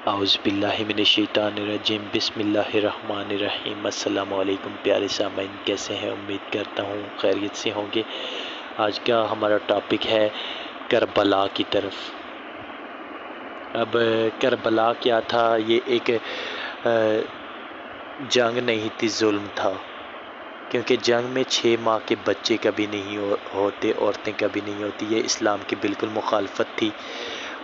اعوذ باللہ من الشیطان الرجیم بسم اللہ الرحمن الرحیم۔ السلام علیکم پیارے سامعین، کیسے ہیں؟ امید کرتا ہوں خیریت سے ہوں گے۔ آج کا ہمارا ٹاپک ہے کربلا کی طرف۔ اب کربلا کیا تھا؟ یہ ایک جنگ نہیں تھی، ظلم تھا، کیونکہ جنگ میں 6 ماہ کے بچے کبھی نہیں ہوتے، عورتیں کبھی نہیں ہوتی۔ یہ اسلام کی بالکل مخالفت تھی۔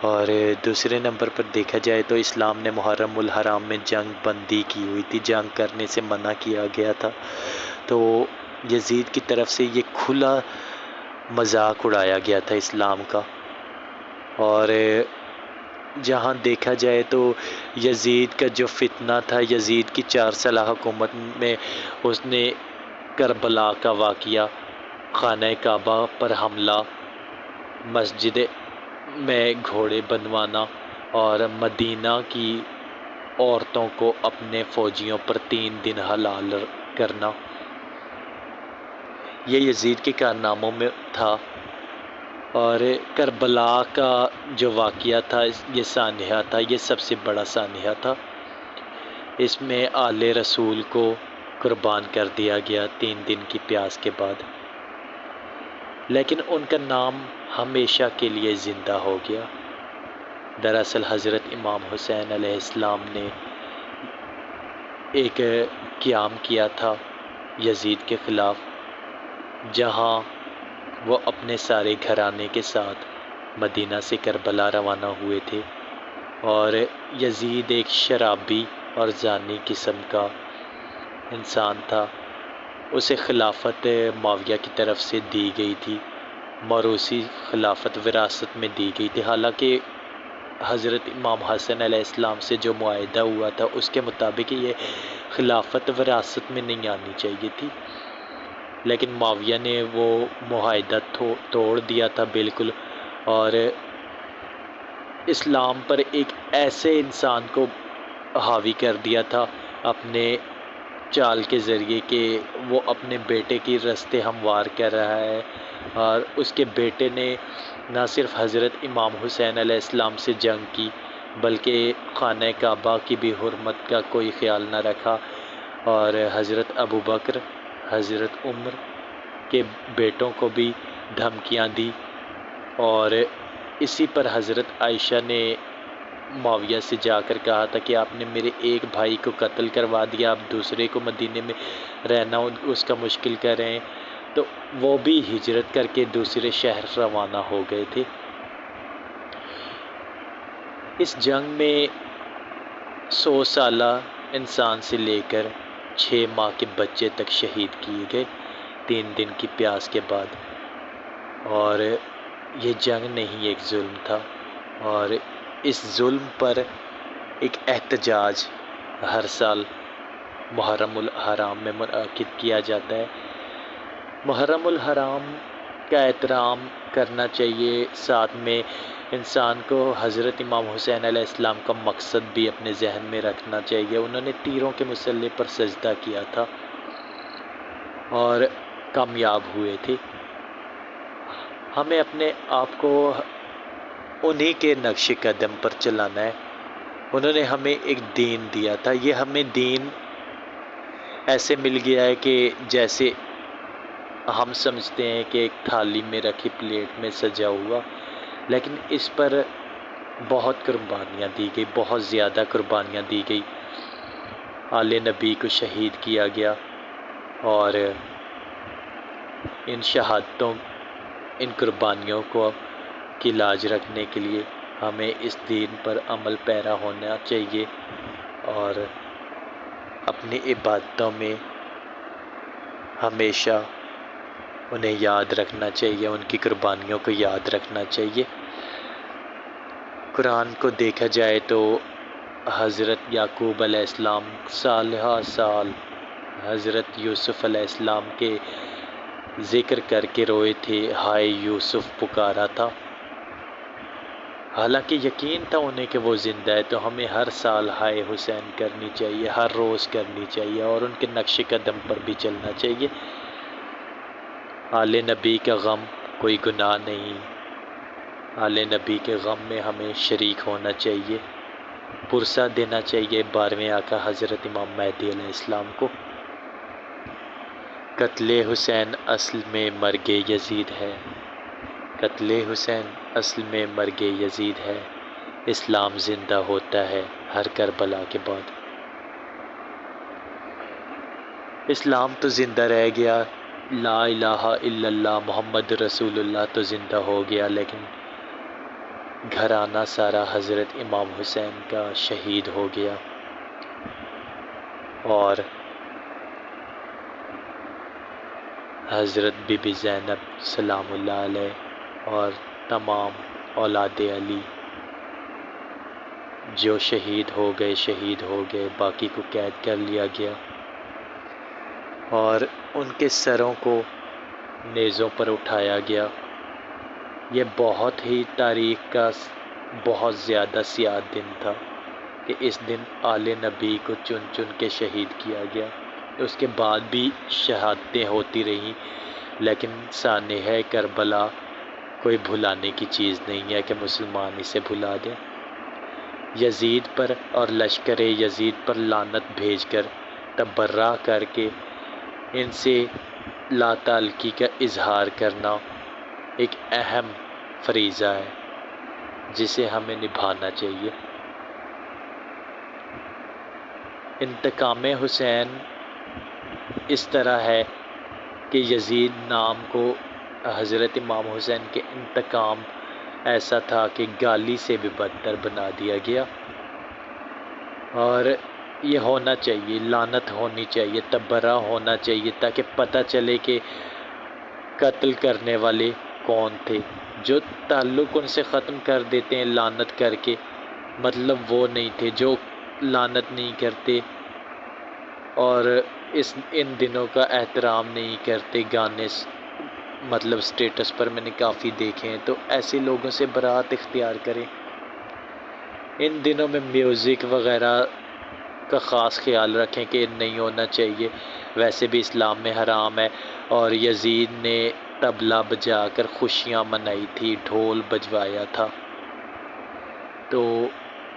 اور دوسرے نمبر پر دیکھا جائے تو اسلام نے محرم الحرام میں جنگ بندی کی ہوئی تھی، جنگ کرنے سے منع کیا گیا تھا۔ تو یزید کی طرف سے یہ کھلا مذاق اڑایا گیا تھا اسلام کا۔ اور جہاں دیکھا جائے تو یزید کا جو فتنہ تھا، یزید کی 4 سالہ حکومت میں اس نے کربلا کا واقعہ، خانہ کعبہ پر حملہ، مسجد میں گھوڑے بنوانا اور مدینہ کی عورتوں کو اپنے فوجیوں پر 3 دن حلال کرنا، یہ یزید کے کارناموں میں تھا۔ اور کربلا کا جو واقعہ تھا، یہ سانحہ تھا، یہ سب سے بڑا سانحہ تھا۔ اس میں آل رسول کو قربان کر دیا گیا 3 دن کی پیاس کے بعد، لیکن ان کا نام ہمیشہ کے لیے زندہ ہو گیا۔ دراصل حضرت امام حسین علیہ السلام نے ایک قیام کیا تھا یزید کے خلاف، جہاں وہ اپنے سارے گھرانے کے ساتھ مدینہ سے کربلا روانہ ہوئے تھے۔ اور یزید ایک شرابی اور زانی قسم کا انسان تھا، اسے خلافت معاویہ کی طرف سے دی گئی تھی، موروثی خلافت وراثت میں دی گئی تھی۔ حالانکہ حضرت امام حسن علیہ السلام سے جو معاہدہ ہوا تھا اس کے مطابق یہ خلافت وراثت میں نہیں آنی چاہیے تھی، لیکن معاویہ نے وہ معاہدہ توڑ دیا تھا بالکل، اور اسلام پر ایک ایسے انسان کو حاوی کر دیا تھا اپنے چال کے ذریعے کہ وہ اپنے بیٹے کی رستے ہموار کر رہا ہے، اور اس کے بیٹے نے نہ صرف حضرت امام حسین علیہ السلام سے جنگ کی بلکہ خانہ کعبہ کی بھی حرمت کا کوئی خیال نہ رکھا، اور حضرت ابوبکر، حضرت عمر کے بیٹوں کو بھی دھمکیاں دی۔ اور اسی پر حضرت عائشہ نے معاویہ سے جا کر کہا تھا کہ آپ نے میرے ایک بھائی کو قتل کروا دیا، آپ دوسرے کو مدینے میں رہنا اس کا مشکل کر رہے ہیں۔ تو وہ بھی ہجرت کر کے دوسرے شہر روانہ ہو گئے تھے۔ اس جنگ میں 100 سالہ انسان سے لے کر 6 ماہ کے بچے تک شہید کیے گئے 3 دن کی پیاس کے بعد۔ اور یہ جنگ نہیں، ایک ظلم تھا، اور اس ظلم پر ایک احتجاج ہر سال محرم الحرام میں منعقد کیا جاتا ہے۔ محرم الحرام کا احترام کرنا چاہیے، ساتھ میں انسان کو حضرت امام حسین علیہ السلام کا مقصد بھی اپنے ذہن میں رکھنا چاہیے۔ انہوں نے تیروں کے مسلح پر سجدہ کیا تھا اور کامیاب ہوئے تھے۔ ہمیں اپنے آپ کو انہی کے نقش قدم پر چلانا ہے۔ انہوں نے ہمیں ایک دین دیا تھا، یہ ہمیں دین ایسے مل گیا ہے کہ جیسے ہم سمجھتے ہیں کہ ایک تھالی میں رکھی پلیٹ میں سجا ہوا، لیکن اس پر بہت قربانیاں دی گئی، بہت زیادہ قربانیاں دی گئی۔ آل نبی کو شہید کیا گیا، اور ان شہادتوں، ان قربانیوں کی لاج رکھنے کے لیے ہمیں اس دین پر عمل پیرا ہونا چاہیے، اور اپنی عبادتوں میں ہمیشہ انہیں یاد رکھنا چاہیے، ان کی قربانیوں کو یاد رکھنا چاہیے۔ قرآن کو دیکھا جائے تو حضرت یعقوب علیہ السلام سالہ سال حضرت یوسف علیہ السلام کے ذکر کر کے روئے تھے، ہائے یوسف پکارا تھا۔ حالانکہ یقین تھا انہیں کہ وہ زندہ ہے، تو ہمیں ہر سال ہائے حسین کرنی چاہیے، ہر روز کرنی چاہیے، اور ان کے نقش قدم پر بھی چلنا چاہیے۔ آل نبی کا غم کوئی گناہ نہیں، آل نبی کے غم میں ہمیں شریک ہونا چاہیے۔ پرسہ دینا چاہیے 12ویں آقا حضرت امام مہدی علیہ السلام کو۔ قتل حسین اصل میں مرگ یزید ہے، قتل حسین اصل میں مرگ یزید ہے، اسلام زندہ ہوتا ہے ہر کربلا کے بعد۔ اسلام تو زندہ رہ گیا، لا الہ الا اللہ محمد رسول اللہ تو زندہ ہو گیا، لیکن گھرانہ سارا حضرت امام حسین کا شہید ہو گیا، اور حضرت بی بی زینب سلام اللہ علیہ اور تمام اولاد علی جو شہید ہو گئے، باقی کو قید کر لیا گیا، اور ان کے سروں کو نیزوں پر اٹھایا گیا۔ یہ بہت ہی تاریخ کا بہت زیادہ سیاہ دن تھا کہ اس دن آل نبی کو چن چن کے شہید کیا گیا۔ اس کے بعد بھی شہادتیں ہوتی رہیں، لیکن سانحہ کربلا کوئی بھلانے کی چیز نہیں ہے کہ مسلمان اسے بھلا دیں۔ یزید پر اور لشکر یزید پر لعنت بھیج کر، تبرہ کر کے ان سے لا تعلقی کا اظہار کرنا ایک اہم فریضہ ہے جسے ہمیں نبھانا چاہیے۔ انتقام حسین اس طرح ہے کہ یزید نام کو حضرت امام حسین کے انتقام ایسا تھا کہ گالی سے بھی بدتر بنا دیا گیا، اور یہ ہونا چاہیے، لعنت ہونی چاہیے، تبرہ ہونا چاہیے، تاکہ پتہ چلے کہ قتل کرنے والے کون تھے۔ جو تعلق ان سے ختم کر دیتے ہیں لعنت کر کے، مطلب وہ نہیں تھے۔ جو لعنت نہیں کرتے اور ان دنوں کا احترام نہیں کرتے، گانے مطلب سٹیٹس پر میں نے کافی دیکھے ہیں، تو ایسے لوگوں سے برات اختیار کریں۔ ان دنوں میں میوزک وغیرہ کا خاص خیال رکھیں کہ نہیں ہونا چاہیے، ویسے بھی اسلام میں حرام ہے، اور یزید نے طبلہ بجا کر خوشیاں منائی تھی، ڈھول بجوایا تھا، تو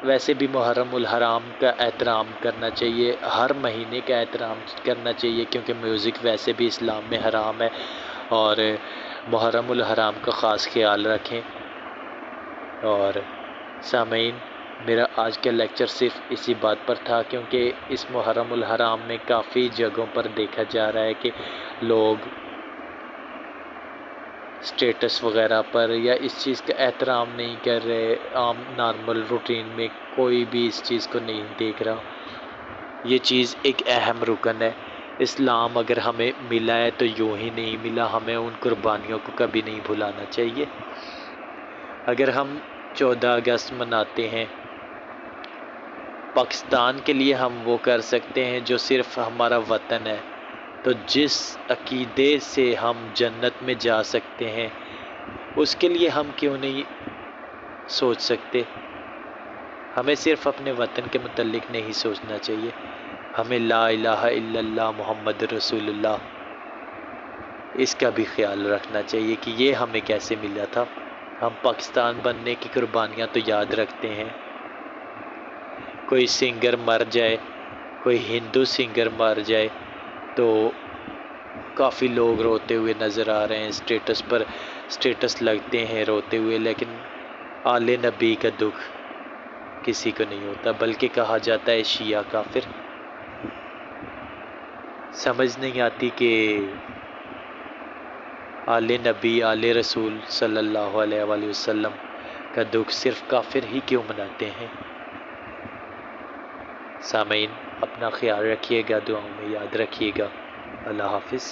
ویسے بھی محرم الحرام کا احترام کرنا چاہیے، ہر مہینے کا احترام کرنا چاہیے، کیونکہ میوزک ویسے بھی اسلام میں حرام ہے، اور محرم الحرام کا خاص خیال رکھیں۔ اور سامعین، میرا آج کا لیکچر صرف اسی بات پر تھا، کیونکہ اس محرم الحرام میں کافی جگہوں پر دیکھا جا رہا ہے کہ لوگ سٹیٹس وغیرہ پر یا اس چیز کا احترام نہیں کر رہے، عام نارمل روٹین میں کوئی بھی اس چیز کو نہیں دیکھ رہا۔ یہ چیز ایک اہم رکن ہے۔ اسلام اگر ہمیں ملا ہے تو یوں ہی نہیں ملا، ہمیں ان قربانیوں کو کبھی نہیں بھلانا چاہیے۔ اگر ہم 14 اگست مناتے ہیں، پاکستان کے لیے ہم وہ کر سکتے ہیں جو صرف ہمارا وطن ہے، تو جس عقیدے سے ہم جنت میں جا سکتے ہیں، اس کے لیے ہم کیوں نہیں سوچ سکتے؟ ہمیں صرف اپنے وطن کے متعلق نہیں سوچنا چاہیے، ہمیں لا الہ الا اللہ محمد رسول اللہ اس کا بھی خیال رکھنا چاہیے کہ یہ ہمیں کیسے ملا تھا۔ ہم پاکستان بننے کی قربانیاں تو یاد رکھتے ہیں، کوئی سنگر مر جائے، کوئی ہندو سنگر مر جائے تو کافی لوگ روتے ہوئے نظر آ رہے ہیں، سٹیٹس پر سٹیٹس لگتے ہیں روتے ہوئے، لیکن آل نبی کا دکھ کسی کو نہیں ہوتا، بلکہ کہا جاتا ہے شیعہ کافر۔ سمجھ نہیں آتی کہ آل نبی آل رسول صلی اللہ علیہ وآلہ وسلم کا دکھ صرف کافر ہی کیوں مناتے ہیں۔ سامعین، اپنا خیال رکھیے گا، دعاؤں میں یاد رکھیے گا۔ اللہ حافظ۔